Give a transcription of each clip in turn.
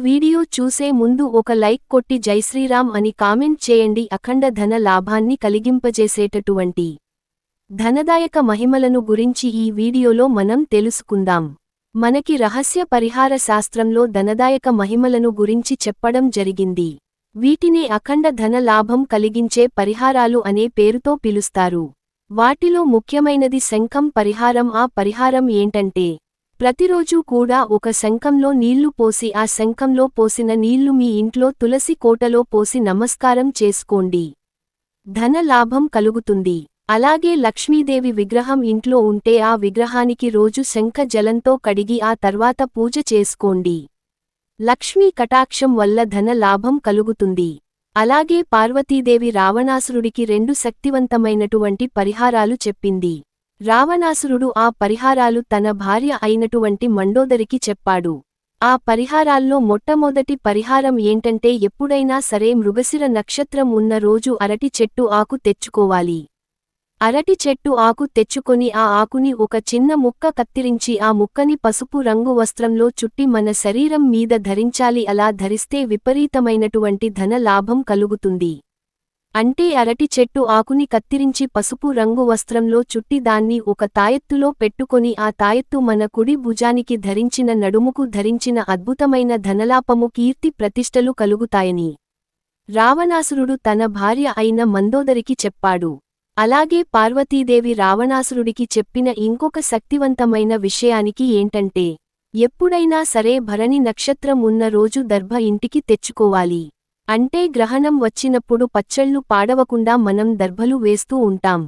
Video చూసే ముందు ఒక లైక్ కొట్టి జైశ్రీరామ్ అని కామెంట్ చేయండి. అఖండ ధన లాభాన్ని కలిగింపజేసేటటువంటి ధనదాయక మహిమలను గురించి ఈ వీడియోలో మనం తెలుసుకుందాం. మనకి రహస్య పరిహార శాస్త్రంలో ధనదాయక మహిమలను గురించి చెప్పడం జరిగింది. వీటినే అఖండ ధన లాభం కలిగించే పరిహారాలు అనే పేరుతో పిలుస్తారు. వాటిలో ముఖ్యమైనది శంఖం పరిహారం. ఆ పరిహారం ఏంటంటే, ప్రతిరోజూ కూడా ఒక శంఖంలో నీళ్లు పోసి ఆ శంఖంలో పోసిన నీళ్లు మీ ఇంట్లో తులసి కోటలో పోసి నమస్కారం చేసుకోండి. ధన లాభం కలుగుతుంది. అలాగే లక్ష్మీదేవి విగ్రహం ఇంట్లో ఉంటే ఆ విగ్రహానికి రోజు శంఖ జలంతో కడిగి ఆ తర్వాత పూజ చేసుకోండి. లక్ష్మీ కటాక్షం వల్ల ధన లాభం కలుగుతుంది. అలాగే పార్వతీదేవి రావణాసురుడికి 2 శక్తివంతమైనటువంటి పరిహారాలు చెప్పింది. రావణాసురుడు ఆ పరిహారాలు తన భార్య అయినటువంటి మండోదరికి చెప్పాడు. ఆ పరిహారాల్లో మొట్టమొదటి పరిహారం ఏంటంటే, ఎప్పుడైనా సరే మృగశిర నక్షత్రం ఉన్న రోజు అరటి చెట్టు ఆకు తెచ్చుకోవాలి. అరటి చెట్టు ఆకు తెచ్చుకొని ఆ ఆకుని ఒక చిన్న ముక్క కత్తిరించి ఆ ముక్కని పసుపు రంగు వస్త్రంలో చుట్టి మన శరీరం మీద ధరించాలి. అలా ధరిస్తే విపరీతమైనటువంటి ధన లాభం కలుగుతుంది. అంటే అరటి చెట్టు ఆకుని కత్తిరించి పసుపు రంగు వస్త్రంలో చుట్టి దాన్ని ఒక తాయెత్తులో పెట్టుకొని ఆ తాయెత్తు మన కుడి భుజానికి ధరించిన నడుముకు ధరించిన అద్భుతమైన ధనలాభము కీర్తి ప్రతిష్టలు కలుగుతాయని రావణాసురుడు తన భార్య అయిన మందోదరికి చెప్పాడు. అలాగే పార్వతీదేవి రావణాసురుడికి చెప్పిన ఇంకొక శక్తివంతమైన విషయానికి ఏంటంటే, ఎప్పుడైనా సరే భరణి నక్షత్రం ఉన్న రోజు దర్భ ఇంటికి తెచ్చుకోవాలి. అంటే గ్రహణం వచ్చినప్పుడు పచ్చళ్ళు పాడవకుండా మనం దర్భలు వేస్తూ ఉంటాం.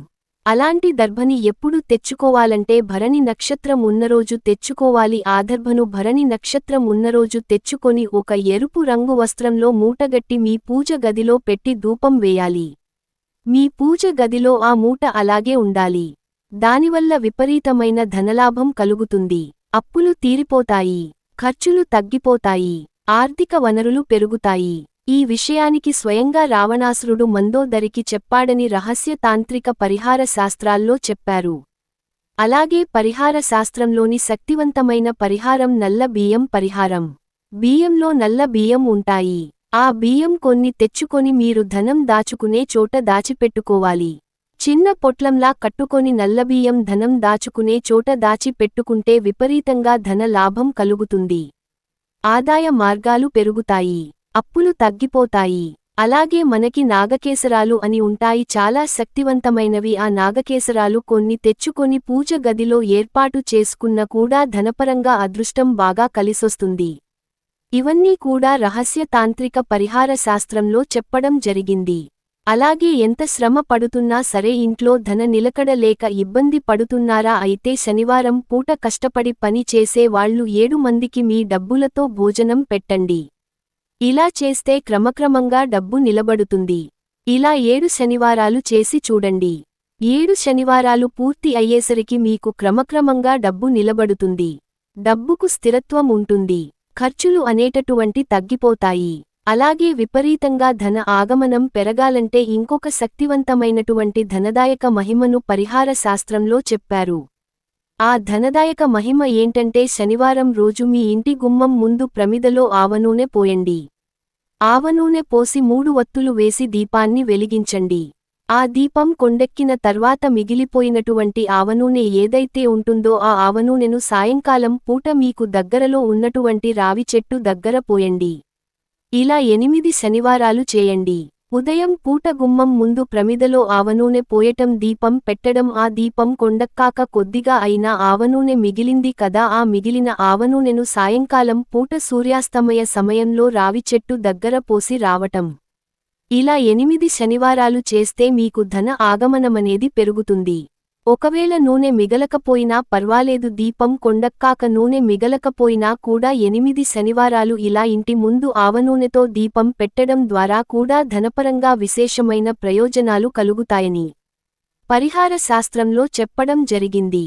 అలాంటి దర్భని ఎప్పుడు తెచ్చుకోవాలంటే భరణి నక్షత్రం ఉన్నరోజు తెచ్చుకోవాలి. ఆ దర్భను భరణి నక్షత్రం ఉన్నరోజు తెచ్చుకొని ఒక ఎరుపు రంగు వస్త్రంలో మూటగట్టి మీ పూజ గదిలో పెట్టి ధూపం వేయాలి. మీ పూజ గదిలో ఆ మూట అలాగే ఉండాలి. దానివల్ల విపరీతమైన ధనలాభం కలుగుతుంది. అప్పులు తీరిపోతాయి, ఖర్చులు తగ్గిపోతాయి, ఆర్థిక వనరులు పెరుగుతాయి. ఈ విషయానికి స్వయంగా రావణాసురుడు మందోదరికి చెప్పాడని రహస్య తాంత్రిక పరిహార శాస్త్రాల్లో చెప్పారు. అలాగే పరిహార శాస్త్రంలోని శక్తివంతమైన పరిహారం నల్ల బియ్యం పరిహారం. బియ్యంలో నల్ల బియ్యం ఉంటాయి. ఆ బియ్యం కొన్ని తెచ్చుకొని మీరు ధనం దాచుకునే చోట దాచిపెట్టుకోవాలి. చిన్న పొట్లంలా కట్టుకొని నల్లబియ్యం ధనం దాచుకునే చోట దాచి పెట్టుకుంటే విపరీతంగా ధన లాభం కలుగుతుంది. ఆదాయ మార్గాలు పెరుగుతాయి, అప్పులు తగ్గిపోతాయి. అలాగే మనకి నాగకేసరాలు అని ఉంటాయి, చాలా శక్తివంతమైనవి. ఆ నాగకేసరాలు కొన్ని తెచ్చుకొని పూజ గదిలో ఏర్పాటు చేసుకున్న కూడా ధనపరంగా అదృష్టం బాగా కలిసొస్తుంది. ఇవన్నీ కూడా రహస్య తాంత్రిక పరిహార శాస్త్రంలో చెప్పడం జరిగింది. అలాగే ఎంత శ్రమ పడుతున్నా సరే ఇంట్లో ధన నిలకడ లేక ఇబ్బంది పడుతున్నారా అయితే శనివారం పూట కష్టపడి పని చేసే వాళ్ళు 7 మందికి మీ డబ్బులతో భోజనం పెట్టండి. ఇలా చేస్తే క్రమక్రమంగా డబ్బు నిలబడుతుంది. ఇలా 7 శనివారాలు చేసి చూడండి. 7 శనివారాలు పూర్తి అయ్యేసరికి మీకు క్రమక్రమంగా డబ్బు నిలబడుతుంది. డబ్బుకు స్థిరత్వం ఉంటుంది. ఖర్చులు అనేటటువంటి తగ్గిపోతాయి. అలాగే విపరీతంగా ధన ఆగమనం పెరగాలంటే ఇంకొక శక్తివంతమైనటువంటి ధనదాయక మహిమను పరిహార శాస్త్రంలో చెప్పారు. ఆ ధనదాయక మహిమ ఏంటంటే, శనివారం రోజు మీ ఇంటి గుమ్మం ముందు ప్రమిదలో ఆవనూనె పోయండి. ఆవనూనె పోసి 3 వత్తులు వేసి దీపాన్ని వెలిగించండి. ఆ దీపం కొండెక్కిన తర్వాత మిగిలిపోయినటువంటి ఆవనూనె ఏదైతే ఉంటుందో ఆ ఆవనూనెను సాయంకాలం పూట మీకు దగ్గరలో ఉన్నటువంటి రావి చెట్టు దగ్గర పోయండి. ఇలా 8 శనివారాలు చేయండి. ఉదయం పూట గుమ్మం ముందు ప్రమిదలో ఆవనూనె పోయటం, దీపం పెట్టడం. ఆ దీపం కొండెక్కాక కొద్దిగా అయినా ఆవనూనె మిగిలింది కదా, ఆ మిగిలిన ఆవనూనెను సాయంకాలం పూట సూర్యాస్తమయ సమయంలో రావి చెట్టు దగ్గర పోసి రావటం. ఇలా 8 శనివారాలు చేస్తే మీకు ధన ఆగమనమనేది పెరుగుతుంది. ఒకవేళ నూనె మిగలకపోయినా పర్వాలేదు, దీపం కొండెక్కాక నూనె మిగలకపోయినా కూడా 8 శనివారాలు ఇలా ఇంటి ముందు ఆవనూనెతో దీపం పెట్టడం ద్వారా కూడా ధనపరంగా విశేషమైన ప్రయోజనాలు కలుగుతాయని పరిహార శాస్త్రంలో చెప్పడం జరిగింది.